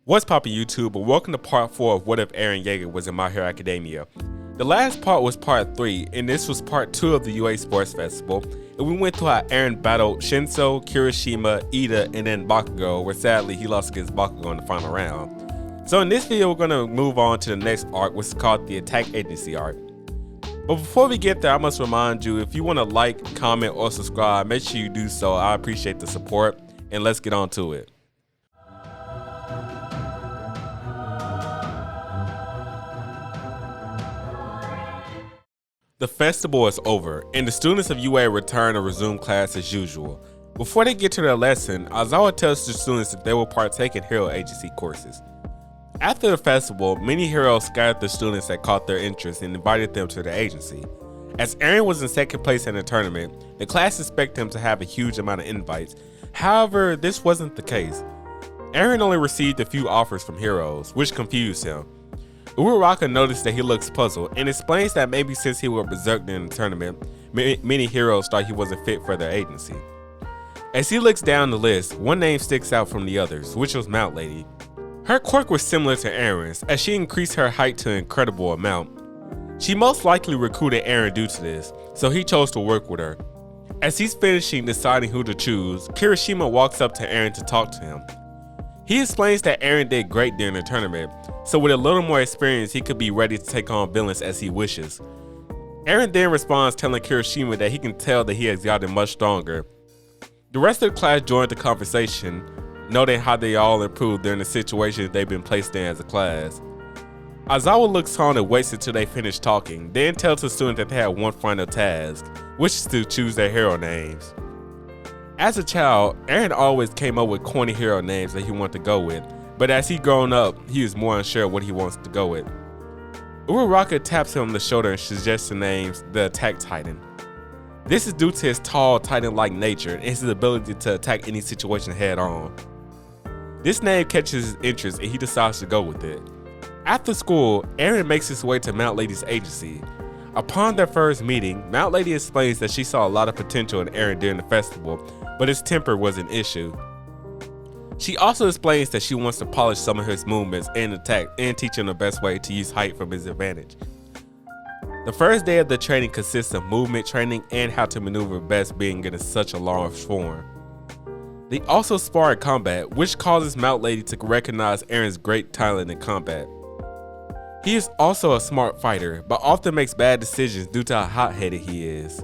What's poppin' YouTube, and welcome to part 4 of What If Eren Yeager Was in My Hero Academia. The last part was part 3, and this was part 2 of the UA Sports Festival, and we went through how Eren battled Shinso, Kirishima, Ida, and then Bakugo, where sadly he lost against Bakugo in the final round. So in this video we're going to move on to the next arc, which is called the Attack Agency arc. But before we get there, I must remind you, if you want to like, comment, or subscribe, make sure you do so. I appreciate the support, and let's get on to it. The festival is over, and the students of UA return to resume class as usual. Before they get to their lesson, Aizawa tells the students that they will partake in hero agency courses. After the festival, many heroes scattered the students that caught their interest and invited them to their agency. As Eren was in second place in the tournament, the class expected him to have a huge amount of invites. However, this wasn't the case. Eren only received a few offers from heroes, which confused him. Uraraka noticed that he looks puzzled and explains that maybe since he was berserked in the tournament, many heroes thought he wasn't fit for their agency. As he looks down the list, one name sticks out from the others, which was Mount Lady. Her quirk was similar to Eren's, as she increased her height to an incredible amount. She most likely recruited Eren due to this, so he chose to work with her. As he's finishing deciding who to choose, Kirishima walks up to Eren to talk to him. He explains that Eren did great during the tournament, so with a little more experience he could be ready to take on villains as he wishes. Eren then responds telling Kirishima that he can tell that he has gotten much stronger. The rest of the class joined the conversation, noting how they all improved during the situations they've been placed in as a class. Aizawa looks on and waits until they finish talking, then tells the students that they have one final task, which is to choose their hero names. As a child, Eren always came up with corny hero names that he wanted to go with, but as he grown up, he is more unsure what he wants to go with. Uraraka taps him on the shoulder and suggests the names the Attack Titan. This is due to his tall, titan-like nature and his ability to attack any situation head on. This name catches his interest and he decides to go with it. After school, Eren makes his way to Mount Lady's agency. Upon their first meeting, Mount Lady explains that she saw a lot of potential in Eren during the festival, but his temper was an issue. She also explains that she wants to polish some of his movements and attack and teach him the best way to use height from his advantage. The first day of the training consists of movement training and how to maneuver best being in such a large form. They also spar in combat, which causes Mount Lady to recognize Eren's great talent in combat. He is also a smart fighter, but often makes bad decisions due to how hot-headed he is.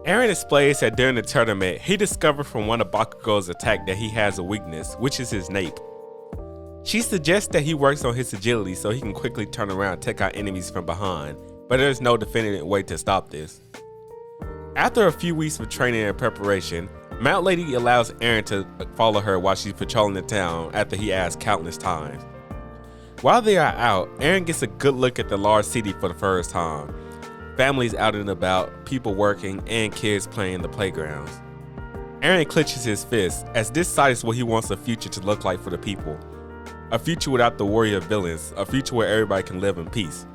Eren explains that during the tournament, he discovered from one of Bakugo's attack that he has a weakness, which is his nape. She suggests that he works on his agility so he can quickly turn around and take out enemies from behind, but there's no definitive way to stop this. After a few weeks of training and preparation, Mount Lady allows Eren to follow her while she's patrolling the town after he asks countless times. While they are out, Eren gets a good look at the large city for the first time. Families out and about, people working, and kids playing in the playgrounds. Eren clenches his fist, as this sight is what he wants the future to look like for the people. A future without the worry of villains, a future where everybody can live in peace.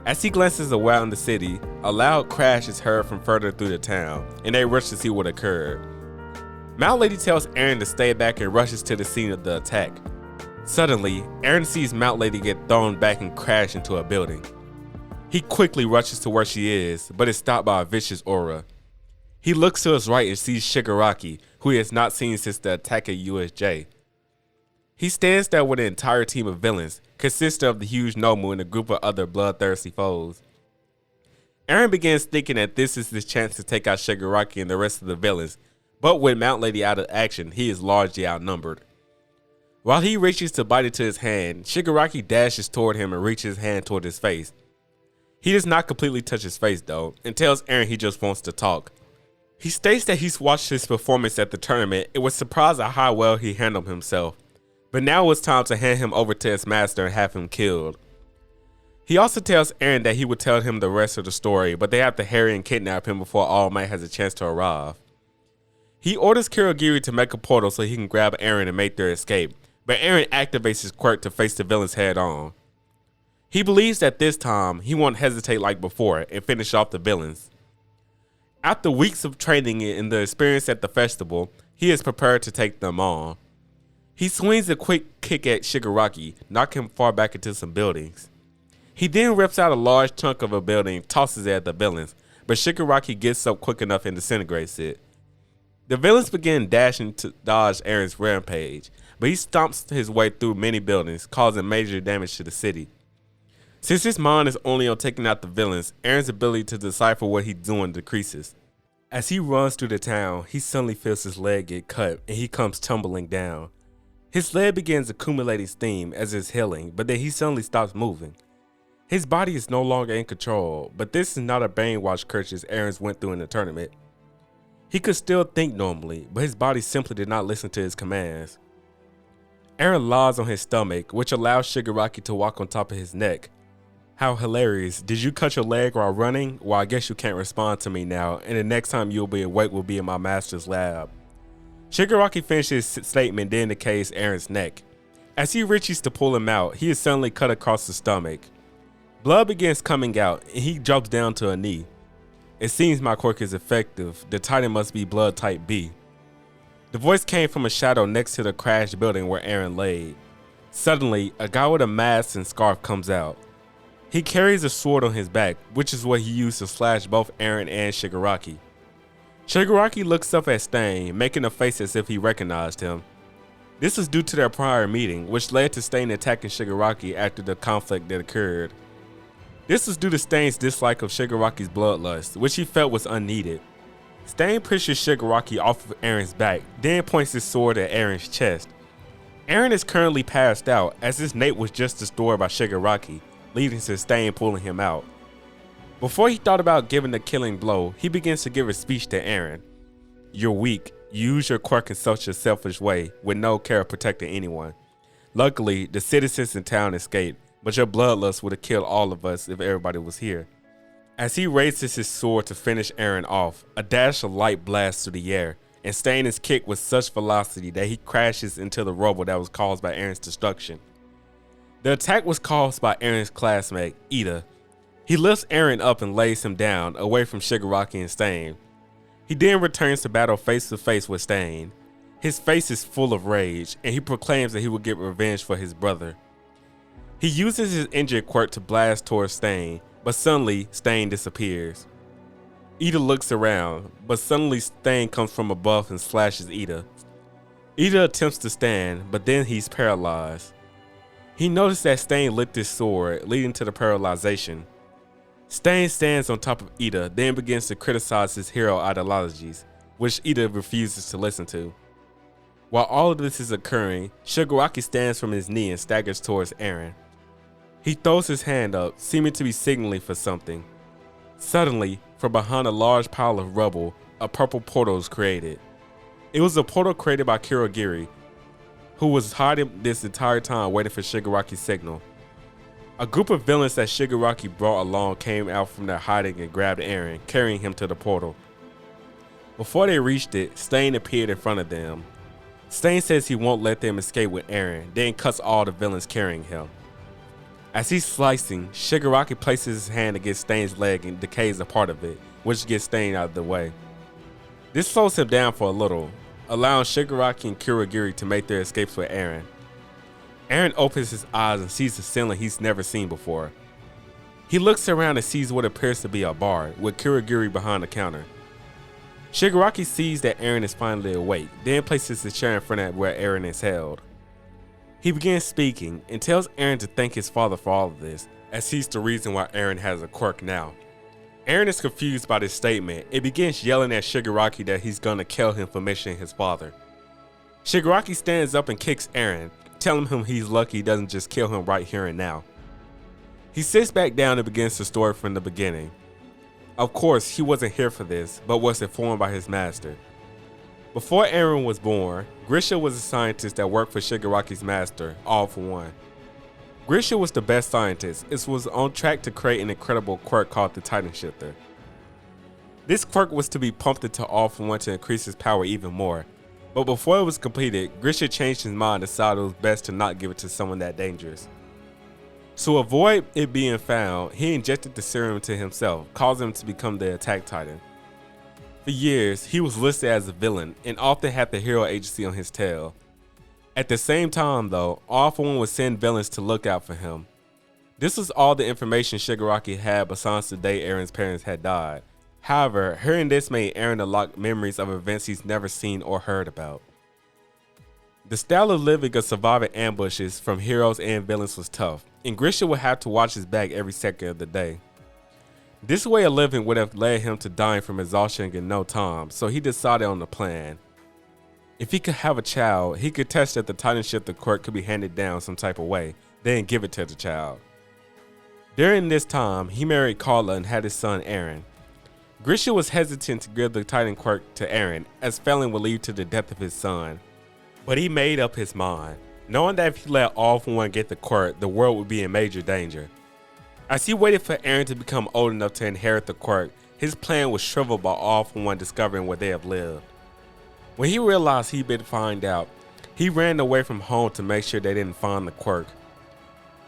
As he glances around the city, a loud crash is heard from further through the town, and they rush to see what occurred. Mount Lady tells Eren to stay back and rushes to the scene of the attack. Suddenly, Eren sees Mount Lady get thrown back and crash into a building. He quickly rushes to where she is, but is stopped by a vicious aura. He looks to his right and sees Shigaraki, who he has not seen since the attack at USJ. He stands there with an entire team of villains, consisting of the huge Nomu and a group of other bloodthirsty foes. Eren begins thinking that this is his chance to take out Shigaraki and the rest of the villains, but with Mount Lady out of action, he is largely outnumbered. While he reaches to bite into his hand, Shigaraki dashes toward him and reaches his hand toward his face. He does not completely touch his face though, and tells Eren he just wants to talk. He states that he's watched his performance at the tournament and was surprised at how well he handled himself, but now it's time to hand him over to his master and have him killed. He also tells Eren that he would tell him the rest of the story, but they have to harry and kidnap him before All Might has a chance to arrive. He orders Kurogiri to make a portal so he can grab Eren and make their escape, but Eren activates his quirk to face the villains head on. He believes that this time he won't hesitate like before and finish off the villains. After weeks of training and the experience at the festival, he is prepared to take them on. He swings a quick kick at Shigaraki, knocking him far back into some buildings. He then rips out a large chunk of a building and tosses it at the villains, but Shigaraki gets up quick enough and disintegrates it. The villains begin dashing to dodge Eren's rampage, but he stomps his way through many buildings, causing major damage to the city. Since his mind is only on taking out the villains, Eren's ability to decipher what he's doing decreases. As he runs through the town, he suddenly feels his leg get cut and he comes tumbling down. His leg begins accumulating steam as it's healing, but then he suddenly stops moving. His body is no longer in control, but this is not a brainwash curse as Eren's went through in the tournament. He could still think normally, but his body simply did not listen to his commands. Eren lies on his stomach, which allows Shigaraki to walk on top of his neck. How hilarious. Did you cut your leg while running? Well, I guess you can't respond to me now, and the next time you'll be awake will be in my master's lab. Shigaraki finishes his statement, then indicates Eren's neck. As he reaches to pull him out, he is suddenly cut across the stomach. Blood begins coming out, and he drops down to a knee. It seems my quirk is effective. The Titan must be blood type B. The voice came from a shadow next to the crashed building where Eren laid. Suddenly, a guy with a mask and scarf comes out. He carries a sword on his back, which is what he used to slash both Eren and Shigaraki. Shigaraki looks up at Stain, making a face as if he recognized him. This was due to their prior meeting, which led to Stain attacking Shigaraki after the conflict that occurred. This was due to Stain's dislike of Shigaraki's bloodlust, which he felt was unneeded. Stain pushes Shigaraki off of Eren's back, then points his sword at Eren's chest. Eren is currently passed out, as his nape was just destroyed by Shigaraki, leading to Stain pulling him out. Before he thought about giving the killing blow, he begins to give a speech to Eren. You're weak. You use your quirk in such a selfish way, with no care of protecting anyone. Luckily, the citizens in town escaped, but your bloodlust would have killed all of us if everybody was here. As he raises his sword to finish Eren off, a dash of light blasts through the air, and Stain is kicked with such velocity that he crashes into the rubble that was caused by Eren's destruction. The attack was caused by Eren's classmate, Ida. He lifts Eren up and lays him down, away from Shigaraki and Stain. He then returns to battle face to face with Stain. His face is full of rage, and he proclaims that he will get revenge for his brother. He uses his injured quirk to blast towards Stain, but suddenly Stain disappears. Ida looks around, but suddenly Stain comes from above and slashes Ida. Ida attempts to stand, but then he's paralyzed. He noticed that Stain licked his sword, leading to the paralyzation. Stain stands on top of Ida, then begins to criticize his hero ideologies, which Ida refuses to listen to. While all of this is occurring, Shigaraki stands from his knee and staggers towards Eren. He throws his hand up, seeming to be signaling for something. Suddenly, from behind a large pile of rubble, a purple portal is created. It was a portal created by Kurogiri, who was hiding this entire time waiting for Shigaraki's signal. A group of villains that Shigaraki brought along came out from their hiding and grabbed Eren, carrying him to the portal. Before they reached it, Stain appeared in front of them. Stain says he won't let them escape with Eren, then cuts all the villains carrying him. As he's slicing, Shigaraki places his hand against Stain's leg and decays a part of it, which gets Stain out of the way. This slows him down for a little, allowing Shigaraki and Kurogiri to make their escapes with Eren. Eren opens his eyes and sees a ceiling he's never seen before. He looks around and sees what appears to be a bar, with Kurogiri behind the counter. Shigaraki sees that Eren is finally awake, then places the chair in front of where Eren is held. He begins speaking and tells Eren to thank his father for all of this, as he's the reason why Eren has a quirk now. Eren is confused by this statement and begins yelling at Shigaraki that he's gonna kill him for mentioning his father. Shigaraki stands up and kicks Eren, telling him he's lucky he doesn't just kill him right here and now. He sits back down and begins the story from the beginning. Of course, he wasn't here for this, but was informed by his master. Before Eren was born, Grisha was a scientist that worked for Shigaraki's master, All For One. Grisha was the best scientist and was on track to create an incredible quirk called the Titan Shifter. This quirk was to be pumped into All For One to increase his power even more, but before it was completed, Grisha changed his mind and decided it was best to not give it to someone that dangerous. To avoid it being found, he injected the serum into himself, causing him to become the Attack Titan. For years, he was listed as a villain and often had the hero agency on his tail. At the same time though, All For One would send villains to look out for him. This was all the information Shigaraki had besides the day Eren's parents had died. However, hearing this made Eren unlock memories of events he's never seen or heard about. The style of living of surviving ambushes from heroes and villains was tough, and Grisha would have to watch his back every second of the day. This way of living would have led him to dying from exhaustion in no time, so he decided on a plan. If he could have a child, he could test that the titanship the quirk could be handed down some type of way, then give it to the child. During this time, he married Carla and had his son Eren. Grisha was hesitant to give the titan quirk to Eren, as failing would lead to the death of his son. But he made up his mind, knowing that if he let All For One get the quirk, the world would be in major danger. As he waited for Eren to become old enough to inherit the quirk, his plan was shriveled by All For One discovering where they have lived. When he realized he'd been found out, he ran away from home to make sure they didn't find the quirk.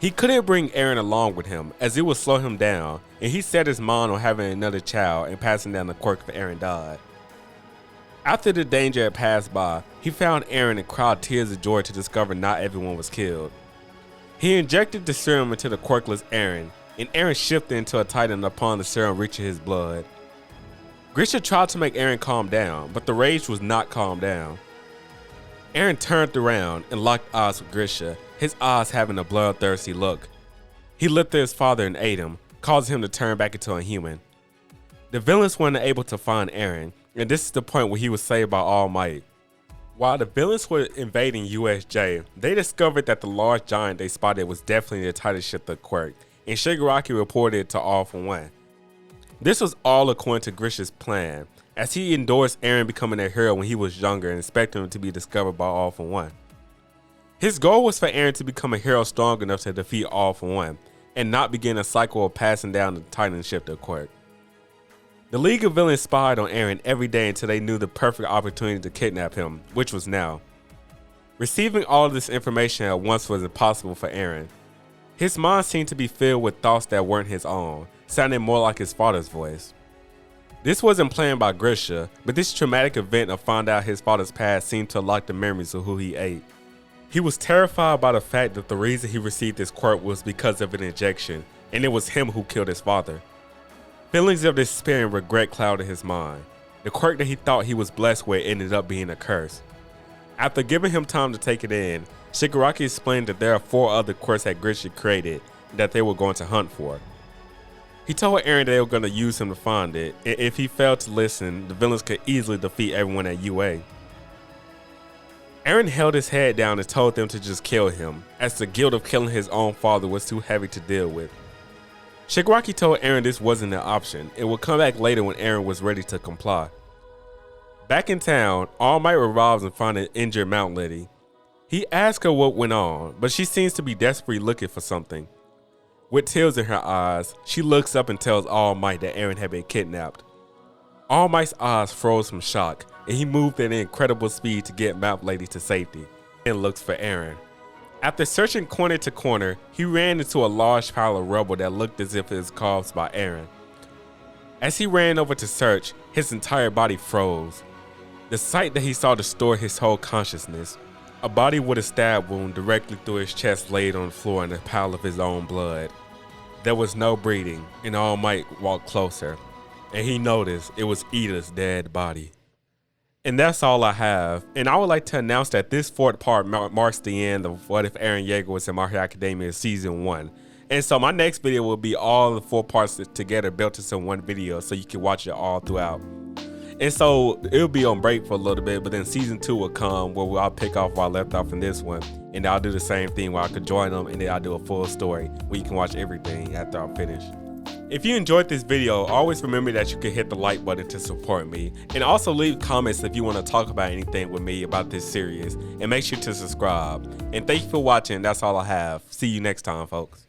He couldn't bring Eren along with him, as it would slow him down, and he set his mind on having another child and passing down the quirk if Eren died. After the danger had passed by, he found Eren and cried tears of joy to discover not everyone was killed. He injected the serum into the quirkless Eren, and Eren shifted into a titan upon the serum reaching his blood. Grisha tried to make Eren calm down, but the rage was not calmed down. Eren turned around and locked eyes with Grisha, his eyes having a bloodthirsty look. He lifted his father and ate him, causing him to turn back into a human. The villains weren't able to find Eren, and this is the point where he was saved by All Might. While the villains were invading USJ, they discovered that the large giant they spotted was definitely the titanship the quirk, and Shigaraki reported it to All For One. This was all according to Grisha's plan, as he endorsed Eren becoming a hero when he was younger and expected him to be discovered by All For One. His goal was for Eren to become a hero strong enough to defeat All For One, and not begin a cycle of passing down the titanship to quirk. The League of Villains spied on Eren every day until they knew the perfect opportunity to kidnap him, which was now. Receiving all of this information at once was impossible for Eren. His mind seemed to be filled with thoughts that weren't his own, sounding more like his father's voice. This wasn't planned by Grisha, but this traumatic event of finding out his father's past seemed to unlock the memories of who he ate. He was terrified by the fact that the reason he received this quirk was because of an injection, and it was him who killed his father. Feelings of despair and regret clouded his mind. The quirk that he thought he was blessed with ended up being a curse. After giving him time to take it in, Shigaraki explained that there are 4 other quirks that Grisha created that they were going to hunt for. He told Eren they were going to use him to find it, and if he failed to listen, the villains could easily defeat everyone at UA. Eren held his head down and told them to just kill him, as the guilt of killing his own father was too heavy to deal with. Shigaraki told Eren this wasn't an option, it would come back later when Eren was ready to comply. Back in town, All Might arrives and finds an injured Mount Lady. He asks her what went on, but she seems to be desperately looking for something. With tears in her eyes, she looks up and tells All Might that Eren had been kidnapped. All Might's eyes froze from shock, and he moved at an incredible speed to get Mount Lady to safety, and looks for Eren. After searching corner to corner, he ran into a large pile of rubble that looked as if it was caused by Eren. As he ran over to search, his entire body froze. The sight that he saw restored his whole consciousness. A body with a stab wound directly through his chest laid on the floor in a pile of his own blood. There was no breathing, and All Might walked closer, and he noticed it was Ida's dead body. And that's all I have, and I would like to announce that this 4th part marks the end of What If Eren Yeager Was in My Hero Academia Season 1. And so my next video will be all the 4 parts together built into one video so you can watch it all throughout. And so it'll be on break for a little bit, but then Season 2 will come where I'll pick off where I left off in this one. And I'll do the same thing where I could join them, and then I'll do a full story where you can watch everything after I'm finished. If you enjoyed this video, always remember that you can hit the like button to support me, and also leave comments if you want to talk about anything with me about this series, and make sure to subscribe. And thank you for watching. That's all I have. See you next time, folks.